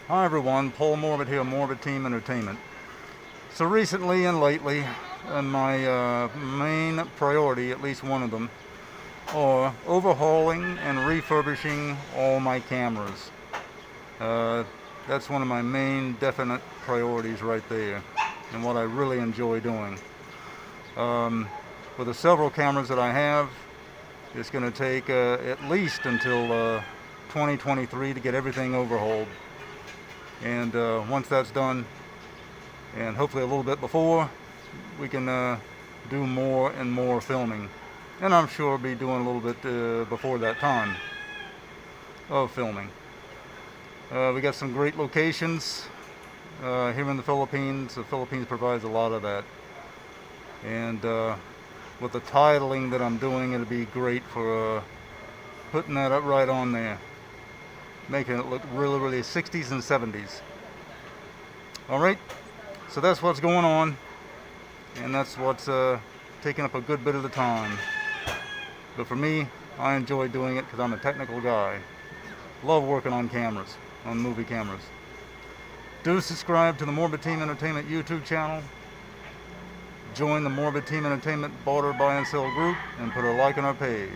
Hi everyone, Paul Morbid here, Morbid Team Entertainment. So recently and lately, my main priority, at least one of them, are overhauling and refurbishing all my cameras. That's one of my main definite priorities right there, and what I really enjoy doing. With the several cameras that I have, it's going to take at least until 2023 to get everything overhauled. And once that's done, and hopefully a little bit before, we can do more and more filming. And I'm sure I'll be doing a little bit before that time of filming. We got some great locations here in the Philippines. The Philippines provides a lot of that. And with the titling that I'm doing, it'll be great for putting that up right on there, making it look really, really 60s and 70s. Alright, so that's what's going on, and that's what's taking up a good bit of the time. But for me, I enjoy doing it because I'm a technical guy. Love working on cameras, on movie cameras. Do subscribe to the Morbid Team Entertainment YouTube channel. Join the Morbid Team Entertainment Barter Buy and Sell group and put a like on our page.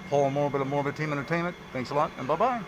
Paul Morbid of Morbid Team Entertainment. Thanks a lot, and bye-bye.